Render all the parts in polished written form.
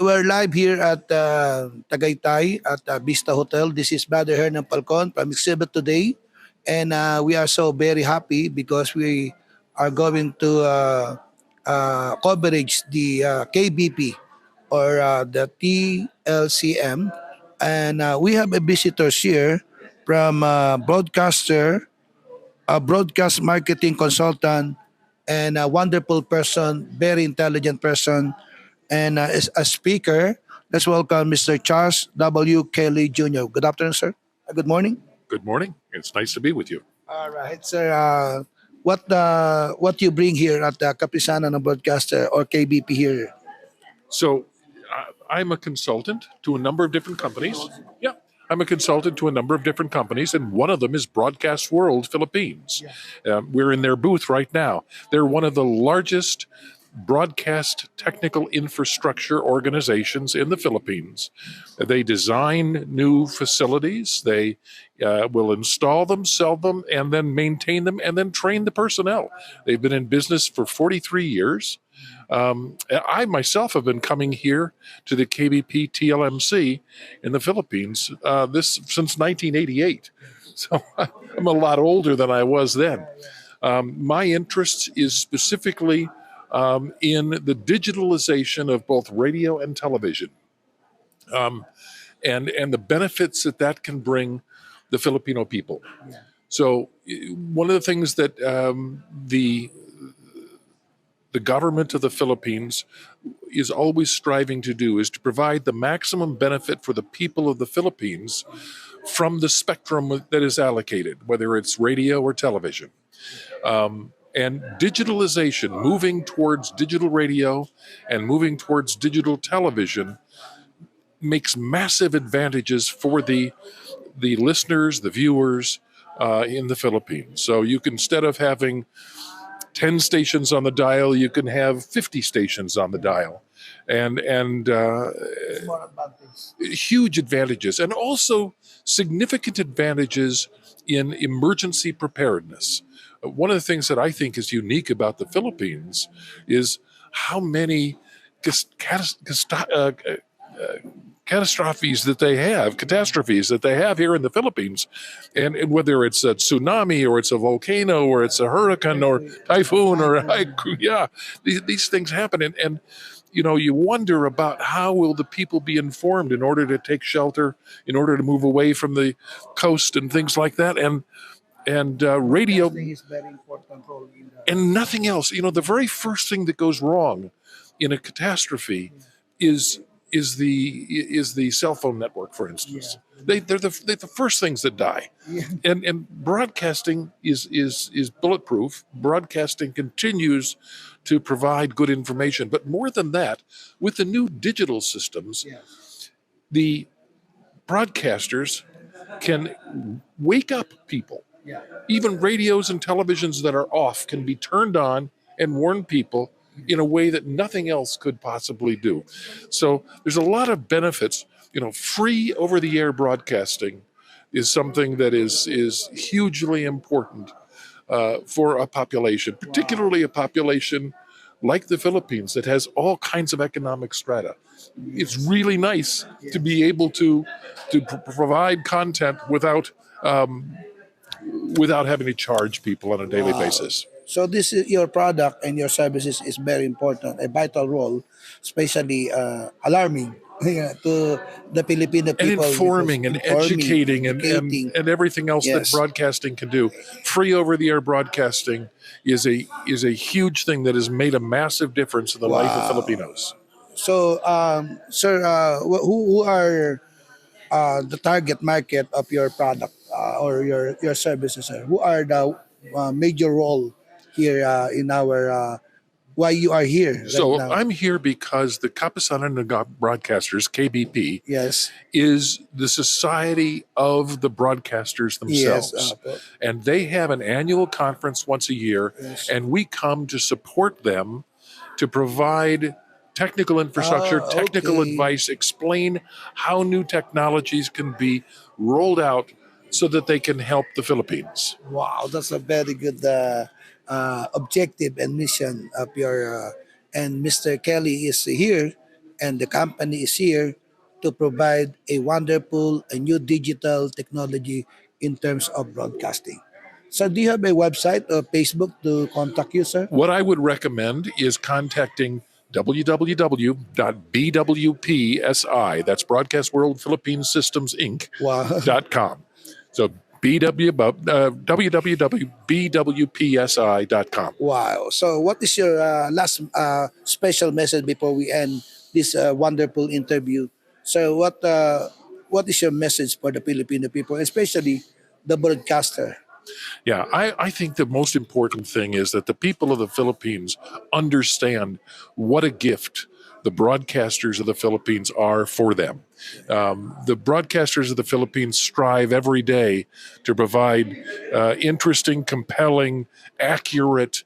We're live here at Tagaytay at Vista Hotel. This is Brother Hernan Falcon from Exhibit Today. And we are so very happy because we are going to coverage the KBP or the TLCM. And we have a visitors here from a broadcast marketing consultant, and a wonderful person, very intelligent person, and as a speaker. Let's welcome Mr. Charles W. Kelly Jr. Good afternoon, sir. Good morning. Good morning. It's nice to be with you. All right, sir. What you bring here at the Kapisanan ng Broadcaster or KBP here? So, I'm a consultant to a number of different companies. Yeah, I'm a consultant to a number of different companies, and one of them is Broadcast World Philippines. We're in their booth right now. They're one of the largest broadcast technical infrastructure organizations in the Philippines. They design new facilities, they will install them, sell them, and then maintain them, and then train the personnel. They've been in business for 43 years. I myself have been coming here to the KBP TLMC in the Philippines since 1988. So I'm a lot older than I was then. My interest is specifically in the digitalization of both radio and television, and the benefits that can bring the Filipino people. So one of the things that the government of the Philippines is always striving to do is to provide the maximum benefit for the people of the Philippines from the spectrum that is allocated, whether it's radio or television. And digitalization, moving towards digital radio and moving towards digital television, makes massive advantages for the listeners, the viewers in the Philippines. So you can, instead of having 10 stations on the dial, you can have 50 stations on the dial. And huge advantages, and also significant advantages in emergency preparedness. One of the things that I think is unique about the Philippines is how many catastrophes that they have here in the Philippines, and whether it's a tsunami or it's a volcano or it's a hurricane or typhoon or these things happen, and you wonder about how will the people be informed in order to take shelter, in order to move away from the coast and things like that, and radio Is very important role in and nothing else. The very first thing that goes wrong in a catastrophe is the cell phone network, for instance. They're the first things that die. And broadcasting is bulletproof. Broadcasting continues to provide good information, but more than that, with the new digital systems, the broadcasters can wake up people. Even radios and televisions that are off can be turned on and warn people in a way that nothing else could possibly do. So there's a lot of benefits. Free over-the-air broadcasting is something that is hugely important for a population, particularly a population like the Philippines that has all kinds of economic strata. It's really nice to be able to provide content without having to charge people on a daily basis. So this is your product and your services is very important, a vital role, especially alarming to the Filipino And people. informing and educating and everything else that broadcasting can do. Free over-the-air broadcasting is a huge thing that has made a massive difference in the life of Filipinos. So, sir, who are the target market of your product or your services, sir? Who are the major role here in our why you are here right So now? I'm here because the Kapisanan Broadcasters, KBP, Yes, is the society of the broadcasters yes, themselves. And they have an annual conference once a year, yes. and we come to support them to provide technical infrastructure, technical Okay. advice, explain how new technologies can be rolled out so that they can help the Philippines. Wow, that's a very good objective and mission of your. And Mr. Kelly is here, and the company is here to provide a wonderful and new digital technology in terms of broadcasting. So, do you have a website or Facebook to contact you, sir? What I would recommend is contacting www.bwpsi, that's Broadcast World Philippines Systems Inc. Wow. .com. So www.bwpsi.com. Wow. So, what is your last special message before we end this wonderful interview? So, what is your message for the Filipino people, especially the broadcaster? Yeah, I think the most important thing is that the people of the Philippines understand what a gift the broadcasters of the Philippines are for them. The broadcasters of the Philippines strive every day to provide interesting, compelling, accurate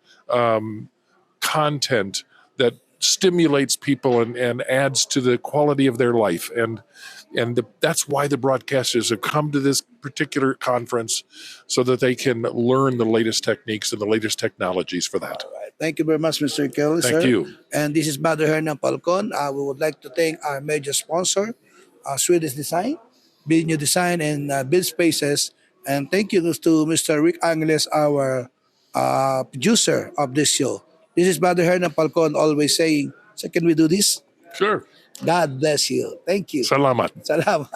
content that stimulates people and adds to the quality of their life. That's why the broadcasters have come to this particular conference so that they can learn the latest techniques and the latest technologies for that. Thank you very much, Mr. Kelly, Thank sir. you. And this is Brother Hernan Falcon. We would like to thank our major sponsor, Swedish Design, Build New Design, and Build Spaces. And thank you to Mr. Rick Angeles, our producer of this show. This is Brother Hernan Falcon always saying, so can we do this? Sure. God bless you. Thank you. Salamat. Salamat.